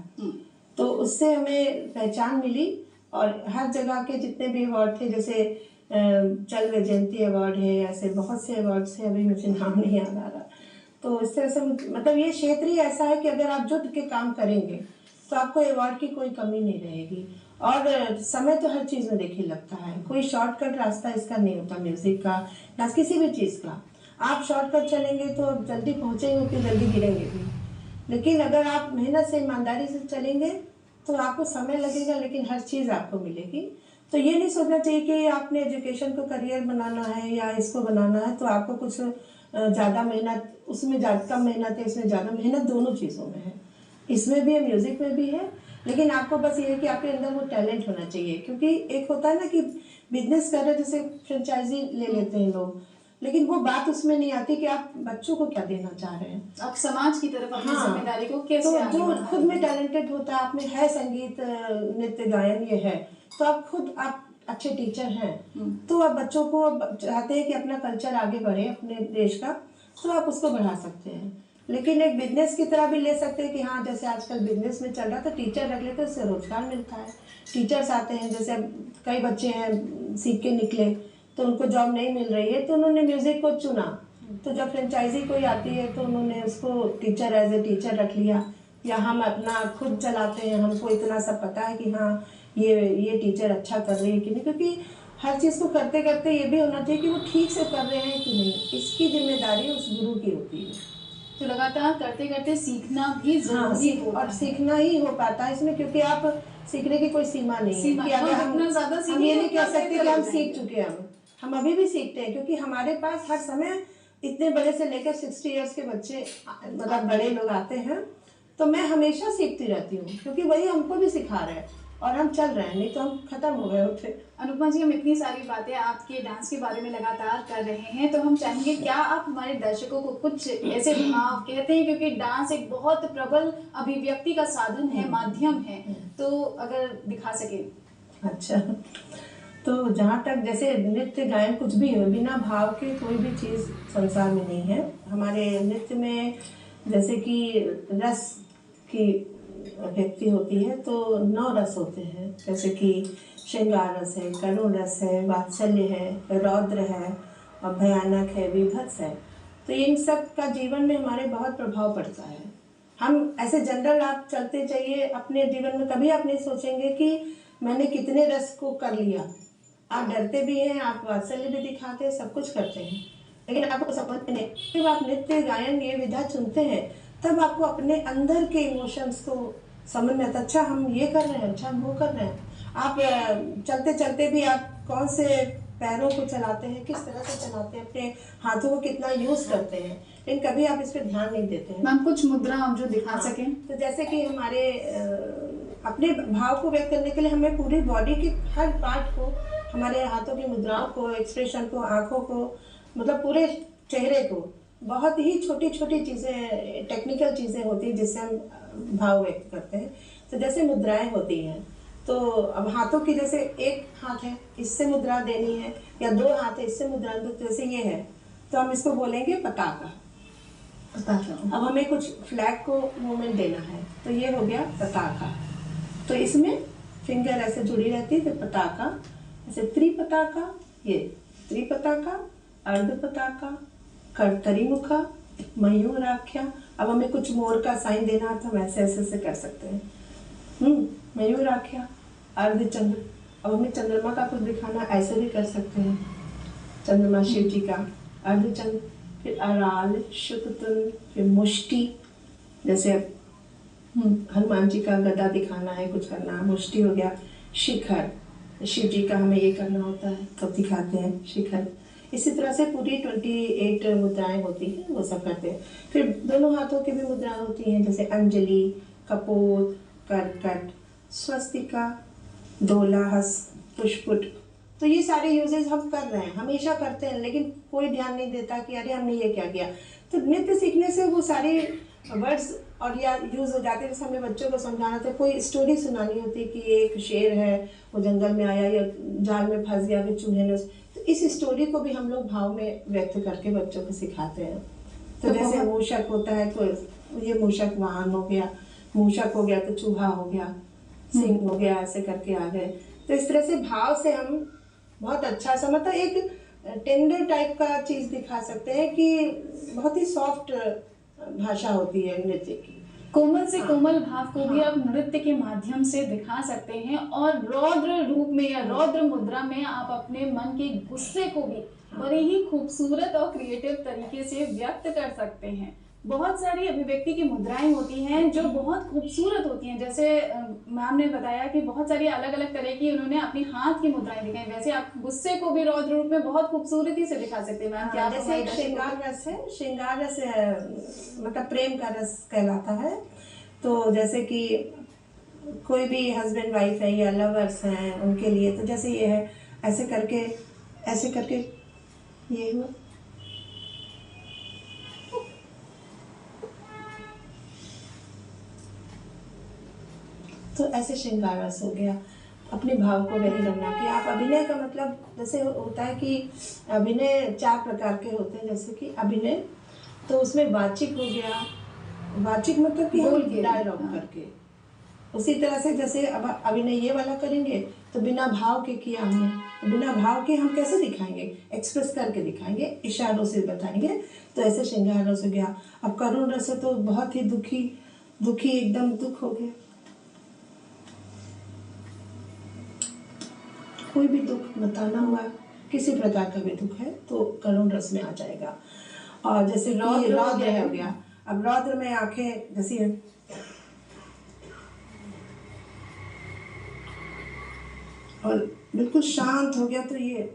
तो उससे हमें पहचान मिली। और हर जगह के जितने भी अवार्ड थे, जैसे चल वैजयंती अवार्ड है, ऐसे बहुत से अवार्ड से अभी मुझे नाम नहीं याद आ रहा। तो इस तरह से मतलब ये क्षेत्र ही ऐसा है कि अगर आप जुट के काम करेंगे तो आपको अवार्ड की कोई कमी नहीं रहेगी। और समय तो हर चीज़ में देखिए लगता है, कोई शॉर्टकट रास्ता इसका नहीं होता, म्यूजिक का या किसी भी चीज़ का। आप शॉर्टकट चलेंगे तो जल्दी पहुँचेंगे फिर जल्दी गिरेंगे भी, लेकिन अगर आप मेहनत से ईमानदारी से चलेंगे तो आपको समय लगेगा लेकिन हर चीज़ आपको मिलेगी। तो ये नहीं सोचना चाहिए कि आपने एजुकेशन को करियर बनाना है या इसको बनाना है तो आपको कुछ ज़्यादा मेहनत, उसमें ज़्यादा कम मेहनत है, इसमें ज़्यादा मेहनत, दोनों चीज़ों में है। इसमें भी है, म्यूज़िक में भी है, लेकिन आपको बस ये है कि आपके अंदर वो टैलेंट होना चाहिए। क्योंकि एक होता है ना कि बिजनेस कर रहे, जैसे फ्रेंचाइजी ले लेते हैं लोग, लेकिन वो बात उसमें नहीं आती कि आप बच्चों को क्या देना चाह रहे हैं, आप समाज की तरफ अपनी हाँ। जिम्मेदारी को कैसे तो आगे जो बढ़ा खुद रहे में हैं? टैलेंटेड होता है, आप में है संगीत, नृत्य, गायन ये है, तो आप खुद आप अच्छे टीचर हैं तो आप बच्चों को चाहते हैं कि अपना कल्चर आगे बढ़े अपने देश का, तो आप उसको बढ़ा सकते हैं। लेकिन एक बिजनेस की तरह भी ले सकते हैं कि हाँ, जैसे आजकल बिजनेस में चल रहा है तो टीचर रख लेते हैं, उससे रोजगार मिलता है। टीचर्स आते हैं, जैसे कई बच्चे हैं सीख के निकले तो उनको जॉब नहीं मिल रही है तो उन्होंने म्यूजिक को चुना, तो जब फ्रेंचाइजी कोई आती है तो उन्होंने उसको टीचर एज ए टीचर रख लिया। या हम अपना खुद चलाते हैं, हमको इतना सब पता है कि हाँ ये टीचर अच्छा कर रही है कि नहीं, क्योंकि हर चीज़ को करते करते ये भी होना चाहिए कि वो ठीक से कर रहे हैं कि नहीं, इसकी जिम्मेदारी उस गुरु की होती है। तो लगातार करते करते सीखना भी जरूरी होता और है। सीखना ही हो पाता है इसमें, क्योंकि आप सीखने की कोई सीमा नहीं है कि अगर हम जितना ज्यादा हम सीखेंगे ये नहीं कह उतना सकते कि बेहतर हम हो सीख जाएंगे। चुके हैं। हम अभी भी सीखते हैं, क्योंकि हमारे पास हर समय इतने बड़े से लेकर 60 इयर्स के बच्चे, मतलब बड़े लोग आते हैं, तो मैं हमेशा सीखती रहती हूँ, क्योंकि वही हमको भी सिखा रहे हैं और हम चल रहे हैं, नहीं तो हम खत्म हो गए होते। अनुपमा जी, हम इतनी सारी बातें आपके डांस के बारे में लगातार कर रहे हैं, तो हम चाहेंगे क्या आप हमारे दर्शकों को कुछ ऐसे भाव कहते हैं, क्योंकि डांस एक बहुत प्रबल अभिव्यक्ति का साधन है, माध्यम है, तो अगर दिखा सके। अच्छा, तो जहाँ तक जैसे नृत्य गायन कुछ भी हो, बिना भाव के कोई भी चीज़ संसार में नहीं है। हमारे नृत्य में जैसे कि रस की व्यक्ति होती है तो 9 रस होते हैं, जैसे कि श्रृंगार रस है, करुण रस है, वात्सल्य है, रौद्र है और भयानक है, विभत्स है। तो इन सब का जीवन में हमारे बहुत प्रभाव पड़ता है। हम ऐसे जनरल आप चलते जाइए अपने जीवन में, कभी आप नहीं सोचेंगे कि मैंने कितने रस को कर लिया। आप डरते भी हैं, आप वात्सल्य भी दिखाते हैं, सब कुछ करते हैं, लेकिन आपको समझ में नहीं। जब आप नृत्य गायन ये विधा चुनते हैं तब आपको अपने अंदर के इमोशंस को समझ में आता, अच्छा हम ये कर रहे हैं, अच्छा हम वो कर रहे हैं। आप चलते चलते भी आप कौन से पैरों को चलाते हैं, किस तरह से चलाते हैं, अपने हाथों को कितना यूज करते हैं, लेकिन कभी आप इस पर ध्यान नहीं देते हैं। मैम, कुछ मुद्रा हम जो दिखा सकें। तो जैसे कि हमारे अपने भाव को व्यक्त करने के लिए हमें पूरी बॉडी के हर पार्ट को, हमारे हाथों की मुद्राओं को, एक्सप्रेशन को, आंखों को, मतलब पूरे चेहरे को, बहुत ही छोटी छोटी चीज़ें, टेक्निकल चीज़ें होती हैं जिससे हम भाव व्यक्त करते हैं। तो जैसे मुद्राएं होती हैं, तो अब हाथों की जैसे एक हाथ है इससे मुद्रा देनी है, या 2 हाथ है इससे मुद्रा, तो जैसे ये है तो हम इसको बोलेंगे पताका। अब हमें कुछ फ्लैग को मूवमेंट देना है तो ये हो गया पताका। तो इसमें फिंगर ऐसे जुड़ी रहती है, तो पताका, ऐसे त्रिपताका, ये त्रिपताका, अर्धपताका, कर्तरीमुखा, मयूराख्या। अब हमें कुछ मोर का साइन देना है तो हम ऐसे ऐसे से कर सकते हैं, मयूराख्या, अर्धचंद्र। अब हमें चंद्रमा का कुछ दिखाना, ऐसे भी कर सकते हैं, चंद्रमा शिव जी का, अर्धचंद्र, फिर अराल, शुकतुंड, फिर मुष्टि, जैसे हनुमान जी का गदा दिखाना है, कुछ करना है, मुष्टि हो गया। शिखर, शिव जी का हमें ये करना होता है तब दिखाते हैं शिखर। इसी तरह से पूरी 28 मुद्राएं होती हैं, वो सब करते हैं। फिर दोनों हाथों की भी मुद्राएं होती हैं, जैसे अंजलि, कपोत, करकट, स्वस्तिका, दोलाहस, पुष्पुट। तो ये सारे यूजेस हम कर रहे हैं, हमेशा करते हैं, लेकिन कोई ध्यान नहीं देता कि अरे हमने ये क्या किया। तो नृत्य सीखने से वो सारे वर्ड्स और या यूज हो जाते हैं। जैसे हमें बच्चों को समझाना था, कोई स्टोरी सुनानी होती कि एक शेर है, वो जंगल में आया या जाल में फंस गया, फिर चूहे ने, तो इस स्टोरी को भी हम लोग भाव में व्यक्त करके बच्चों को सिखाते हैं। तो जैसे मूषक होता है तो ये मूषक वाहन हो गया, मूषक हो गया तो चूहा हो गया, सिंह हो गया, ऐसे करके आ गए। तो इस तरह से भाव से हम बहुत अच्छा सा, मतलब एक टेंडर टाइप का चीज दिखा सकते हैं कि बहुत ही सॉफ्ट भाषा होती है नृत्य की। कोमल से कोमल भाव को भी आप नृत्य के माध्यम से दिखा सकते हैं, और रौद्र रूप में या रौद्र मुद्रा में आप अपने मन के गुस्से को भी बड़े ही खूबसूरत और क्रिएटिव तरीके से व्यक्त कर सकते हैं। बहुत सारी अभिव्यक्ति की मुद्राएं होती हैं जो बहुत खूबसूरत होती हैं। जैसे मैम ने बताया कि बहुत सारी अलग अलग तरह की उन्होंने अपनी हाथ की मुद्राएं दिखाई। वैसे आप गुस्से को भी रौद्र रूप में बहुत खूबसूरती से दिखा सकते हैं मैम। क्या आप जैसे हमारे एक दर्शकों श्रृंगार रस है, श्रृंगार रस मतलब प्रेम का रस कहलाता है। तो जैसे कि कोई भी हस्बैंड वाइफ है या लवर्स हैं उनके लिए, तो जैसे ये है, ऐसे करके ये हुआ, तो ऐसे श्रृंगार रस हो गया। अपने भाव को व्यक्त करना कि आप अभिनय का मतलब जैसे होता है कि अभिनय 4 प्रकार के होते हैं। जैसे कि अभिनय, तो उसमें वाचिक हो गया, वाचिक मतलब कि बोल हम के, डायलॉग हाँ। करके। उसी तरह से जैसे अब अभिनय ये वाला करेंगे तो बिना भाव के किया हमने, तो बिना भाव के हम कैसे दिखाएंगे, एक्सप्रेस करके दिखाएंगे, इशारों से बताएंगे। तो ऐसे श्रृंगार रस हो गया। अब करुण रस है तो बहुत ही दुखी एकदम दुख हो गया, कोई भी दुख बताना हुआ, किसी प्रकार का भी दुख है तो करुण रस में आ जाएगा। और जैसे रौद्र हो गया। अब रौद्र में आंखें जैसे और बिल्कुल शांत हो गया, तो ये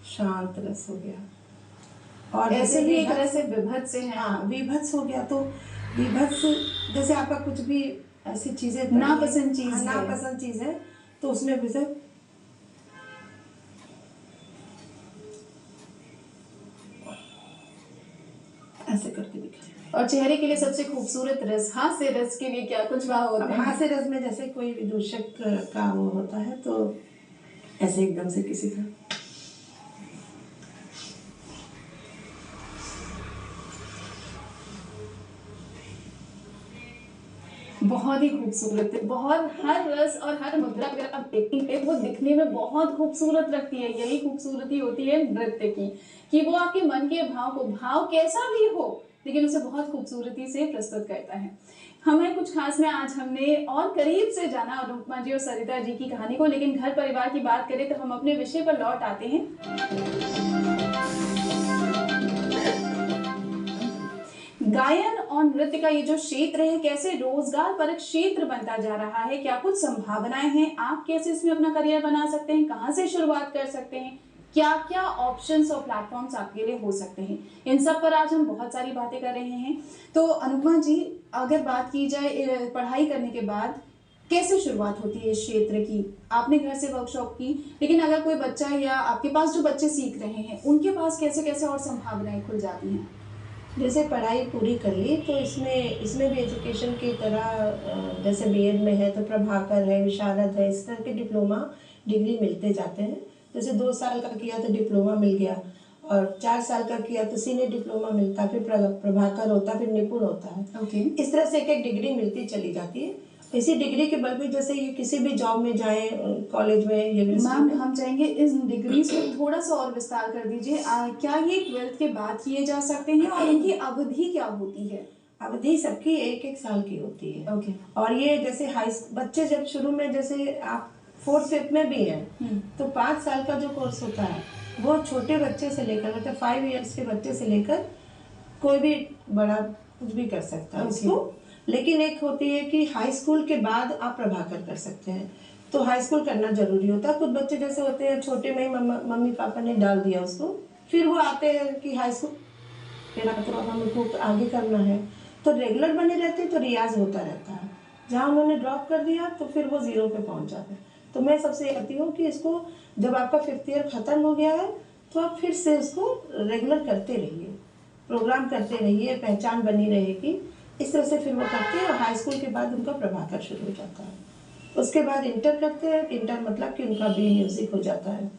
शांत रस हो गया। और ऐसे जैसे ही एक तरह से विभत्स है। हाँ, विभत्स हो गया। तो विभत्स जैसे आपका कुछ भी ऐसी चीजें नापसंद चीज है। नापसंद चीज है, तो उसमें भी से ऐसे करके दिखाएंगे। और चेहरे के लिए सबसे खूबसूरत रस, हास्य रस के लिए क्या कुछ भाव होते अब हैं? हास्य रस में जैसे कोई विदूषक का वो होता है, तो ऐसे एकदम से किसी का बहुत ही खूबसूरत है। बहुत हर रस और हर मुद्रा अगर आप देखेंगे वो दिखने में बहुत खूबसूरत लगती है। यही खूबसूरती होती है नृत्य की, कि वो आपके मन के भाव कैसा भी हो, लेकिन उसे बहुत खूबसूरती से प्रस्तुत करता है। हमें कुछ खास में आज हमने और करीब से जाना अनुपमा जी और सरिता जी की कहानी को। लेकिन घर परिवार की बात करें तो हम अपने विषय पर लौट आते हैं। गायन और नृत्य का ये जो क्षेत्र है, कैसे रोजगार परक क्षेत्र बनता जा रहा है, क्या कुछ संभावनाएं हैं, आप कैसे इसमें अपना करियर बना सकते हैं, कहां से शुरुआत कर सकते हैं, क्या क्या ऑप्शंस और प्लेटफॉर्म्स आपके लिए हो सकते हैं, इन सब पर आज हम बहुत सारी बातें कर रहे हैं। तो अनुपमा जी, अगर बात की जाए पढ़ाई करने के बाद कैसे शुरुआत होती है इस क्षेत्र की? आपने घर से वर्कशॉप की, लेकिन अगर कोई बच्चा या आपके पास जो बच्चे सीख रहे हैं उनके पास कैसे कैसे और संभावनाएं खुल जाती हैं? जैसे पढ़ाई पूरी कर ली तो इसमें भी एजुकेशन की तरह जैसे बीएड में है तो प्रभाकर है, विशारद है, इस तरह के डिप्लोमा डिग्री मिलते जाते हैं। जैसे 2 साल का किया तो डिप्लोमा मिल गया, और 4 साल का किया तो सीनियर डिप्लोमा मिलता, फिर प्रभाकर होता, फिर निपुण होता है। ओके। इस तरह से एक डिग्री मिलती चली जाती है। इसी डिग्री के बल पे जैसे ये किसी भी जॉब में जाए, कॉलेज में, यूनिवर्सिटी मैम में। हम चाहेंगे इस डिग्रीज को थोड़ा सा और विस्तार कर दीजिए। क्या ये 12th के बाद किए जा सकते हैं और इनकी अवधि क्या होती है? अवधि सबकी 1-1 साल की होती है। ओके। और ये जैसे बच्चे जब शुरू में, जैसे आप 4th 5th में भी हैं, तो 5 साल का जो कोर्स होता है वो छोटे बच्चे से लेकर, मतलब 5 इयर्स के बच्चे से लेकर कोई भी बड़ा कुछ भी कर सकता है उसको। लेकिन एक होती है कि हाई स्कूल के बाद आप प्रभाकर कर सकते हैं, तो हाई स्कूल करना जरूरी होता है। कुछ बच्चे जैसे होते हैं छोटे में ही मम्मी पापा ने डाल दिया उसको, फिर वो आते हैं कि हाई स्कूल तो अब हमको आगे करना है, तो रेगुलर बने रहते हैं, तो रियाज होता रहता है। जहाँ उन्होंने ड्रॉप कर दिया तो फिर वो 0 पे पहुंच जाते हैं। तो मैं सबसे कहती हूँ कि इसको जब आपका 5th ईयर खत्म हो गया है तो आप फिर से उसको रेगुलर करते रहिए, प्रोग्राम करते रहिए, पहचान बनी रहेगी। इस तरह से फिर वो करते हैं और हाई स्कूल के बाद उनका प्रभाकर शुरू हो जाता है। उसके बाद इंटर करते हैं। इंटर मतलब कि उनका बी म्यूजिक हो जाता है।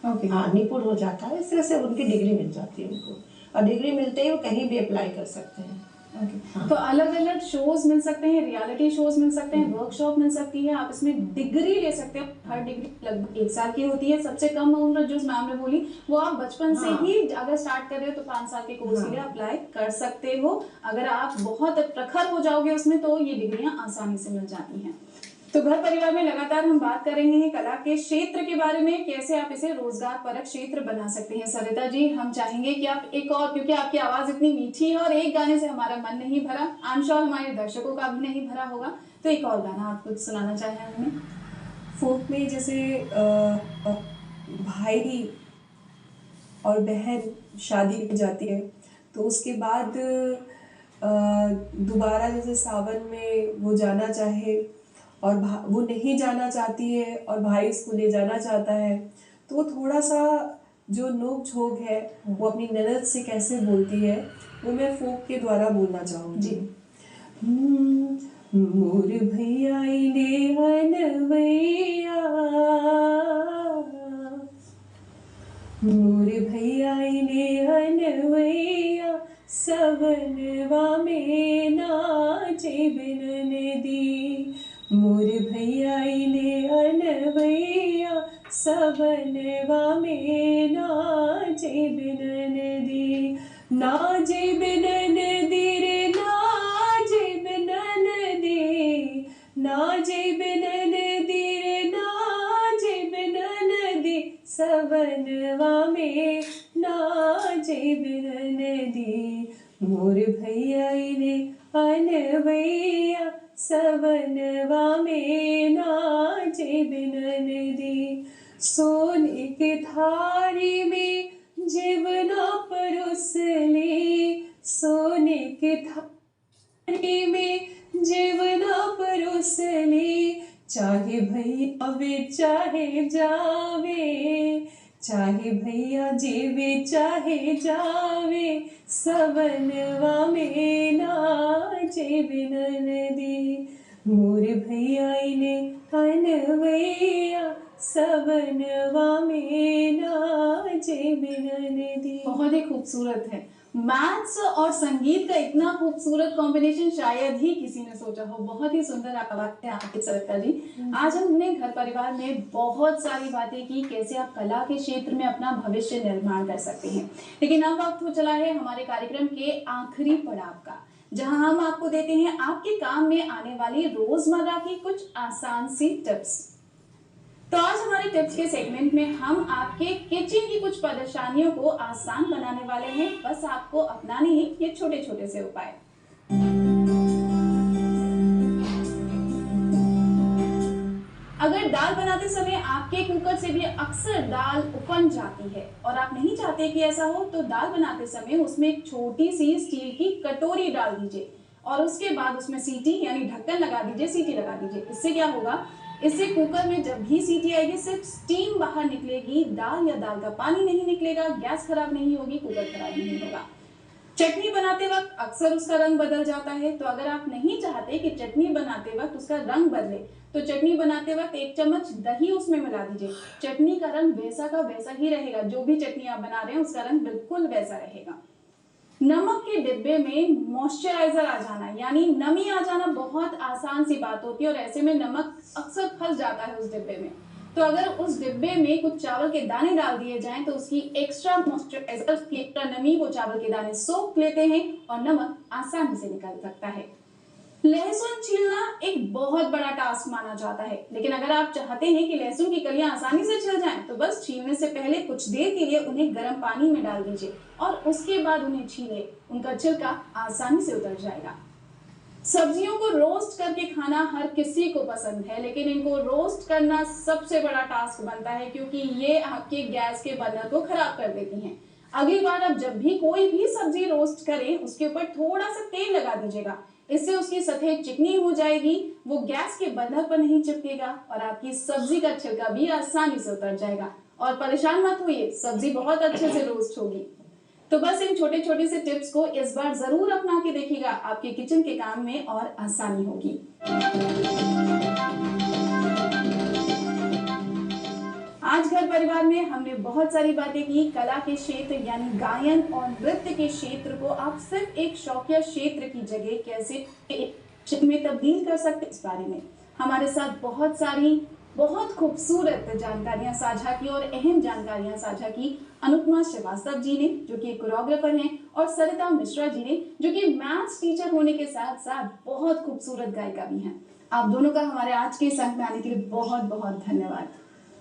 ओके। हाँ, निपुण हो जाता है। इस तरह से उनकी डिग्री मिल जाती है उनको, और डिग्री मिलते ही वो कहीं भी अप्लाई कर सकते हैं। ओके। हाँ। तो अलग अलग शोज मिल सकते हैं, रियलिटी शोज मिल सकते हैं, वर्कशॉप मिल सकती है, आप इसमें डिग्री ले सकते हैं। हर डिग्री लगभग 1 साल की होती है। सबसे कम उम्र जो मैम ने बोली वो आप बचपन से ही अगर स्टार्ट कर रहे हो तो 5 साल के कोर्स के लिए अप्लाई कर सकते हो। अगर आप बहुत प्रखर हो जाओगे उसमें तो ये डिग्रियां आसानी से मिल जाती हैं। तो घर परिवार में लगातार हम बात कर रहे हैं कला के क्षेत्र के बारे में, कैसे आप इसे रोजगार परक क्षेत्र बना सकते हैं। सरिता जी, हम चाहेंगे कि आप एक और, क्योंकि आपकी आवाज इतनी मीठी है और एक गाने से हमारा मन नहीं भरा, आई एम श्योर हमारे दर्शकों का भी नहीं भरा होगा, तो एक और गाना आप कुछ सुनाना चाहें हमें। फोक में जैसे भाई और बहन शादी में जाती है तो उसके बाद दोबारा जैसे सावन में वो जाना चाहे और वो नहीं जाना चाहती है और भाई उसको ले जाना चाहता है, तो वो थोड़ा सा जो नोक झोंक है वो अपनी ननद से कैसे बोलती है वो मैं फोक के द्वारा बोलना चाहूँगी। मोर भैया ले अनवैया, मोर भैया ले अनवैया, सवनवा में नाचे बिनन दी। मोर भैया ले अनवैया, सवनवा में नाचे बिनन दी। नाचे बिनन दी रे नाचे बिनन दी, नाचे बिनन दी रे नाचे बिनन दी, सवनवा में नाचे बिनन दी। मोर भैया ले अनवैया, सवनवा में नाचे बिनन दी। सोने के थारी में जीवना परोसली, सोने के थारी में जीवना परोसली। चाहे भैया वे चाहे जावे, चाहे भैया जीवे चाहे जावे, सवनवा में नाचे बिनन दी। मोर भैया ले अनवैया, सवनवा में नाचे बिनन दी। बहुत ही खूबसूरत है। मैथ्स और संगीत का इतना खूबसूरत कॉम्बिनेशन शायद ही किसी ने सोचा हो। बहुत ही सुंदर आवाज है आपकी सरिता जी। आज हमने घर परिवार में बहुत सारी बातें की, कैसे आप कला के क्षेत्र में अपना भविष्य निर्माण कर सकते हैं। लेकिन अब वक्त हो चला है हमारे कार्यक्रम के आखिरी पड़ाव का, जहां हम आपको देते हैं आपके काम में आने वाली रोजमर्रा की कुछ आसान सी टिप्स। तो आज हमारे टिप्स के सेगमेंट में हम आपके किचन की कुछ परेशानियों को आसान बनाने वाले हैं। बस आपको अपनाने ही ये छोटे छोटे से उपाय। अगर दाल बनाते समय आपके कुकर से भी अक्सर दाल उफन जाती है और आप नहीं चाहते कि ऐसा हो, तो दाल बनाते समय उसमें एक छोटी सी स्टील की कटोरी डाल दीजिए और उसके बाद उसमें सीटी यानी ढक्कन लगा दीजिए, सीटी लगा दीजिए। इससे क्या होगा, इससे कुकर में जब भी सीटी आएगी सिर्फ स्टीम बाहर निकलेगी, दाल या दाल का पानी नहीं निकलेगा, गैस खराब नहीं होगी, कुकर खराब नहीं होगा। चटनी बनाते वक्त अक्सर उसका रंग बदल जाता है, तो अगर आप नहीं चाहते कि चटनी बनाते वक्त उसका रंग बदले, तो चटनी बनाते वक्त 1 चम्मच दही उसमें मिला दीजिए। चटनी का रंग वैसा का वैसा ही रहेगा, जो भी चटनी आप बना रहे हैं उसका रंग बिल्कुल वैसा रहेगा। नमक के डिब्बे में मॉइस्चराइजर आ जाना यानी नमी आ जाना बहुत आसान सी बात होती है और ऐसे में नमक अक्सर फंस जाता है उस डिब्बे में। तो अगर उस डिब्बे में कुछ चावल के दाने डाल दिए जाएं तो उसकी एक्स्ट्रा मॉइस्चराइजर, उसकी एक्स्ट्रा नमी वो चावल के दाने सोख लेते हैं और नमक आसानी से निकल सकता है। लहसुन छीलना एक बहुत बड़ा टास्क माना जाता है, लेकिन अगर आप चाहते हैं कि लहसुन की कलियां आसानी से छिल जाएं, तो बस छीलने से पहले कुछ देर के लिए उन्हें गर्म पानी में डाल दीजिए और उसके बाद उन्हें छीलें। उनका छिलका आसानी से उतर जाएगा। सब्जियों को रोस्ट करके खाना हर किसी को पसंद है, लेकिन इनको रोस्ट करना सबसे बड़ा टास्क बनता है, क्योंकि ये आपके गैस के बर्नर को खराब कर देती हैं। अगली बार आप जब भी कोई भी सब्जी रोस्ट करें, उसके ऊपर थोड़ा सा तेल लगा दीजिएगा। इससे उसकी सतह चिकनी हो जाएगी, वो गैस के बर्नर पर नहीं चिपकेगा और आपकी सब्जी का छिलका भी आसानी से उतर जाएगा। और परेशान मत होइए, सब्जी बहुत अच्छे से रोस्ट होगी। तो बस इन छोटे छोटे से टिप्स को इस बार जरूर अपना के देखिएगा, आपके किचन के काम में और आसानी होगी। आज घर परिवार में हमने बहुत सारी बातें की। कला के क्षेत्र यानी गायन और नृत्य के क्षेत्र को आप सिर्फ एक शौकिया क्षेत्र की जगह कैसे में तब्दील कर सकते, इस बारे में हमारे साथ बहुत सारी बहुत खूबसूरत जानकारियां साझा की और अहम जानकारियां साझा की अनुपमा श्रीवास्तव जी ने, जो कि कोरियोग्राफर हैं, और सरिता मिश्रा जी ने, जो कि मैथ्स टीचर होने के साथ साथ बहुत खूबसूरत गायिका भी हैं। आप दोनों का हमारे आज के इस अंक में आने के लिए बहुत बहुत धन्यवाद।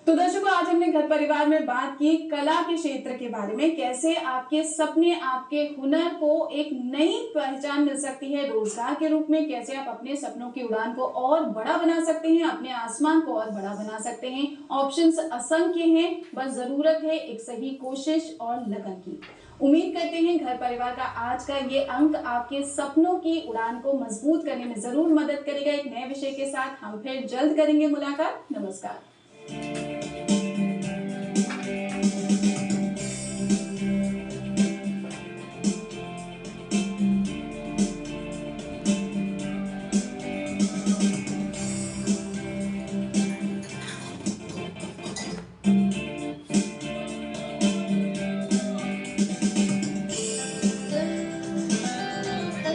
तो दर्शकों, आज हमने घर परिवार में बात की कला के क्षेत्र के बारे में, कैसे आपके सपने, आपके हुनर को एक नई पहचान मिल सकती है रोजगार के रूप में, कैसे आप अपने सपनों की उड़ान को और बड़ा बना सकते हैं, अपने आसमान को और बड़ा बना सकते हैं। ऑप्शंस असंख्य हैं, बस जरूरत है एक सही कोशिश और लगन की। उम्मीद करते हैं घर परिवार का आज का ये अंक आपके सपनों की उड़ान को मजबूत करने में जरूर मदद करेगा। एक नए विषय के साथ हम फिर जल्द करेंगे मुलाकात। नमस्कार।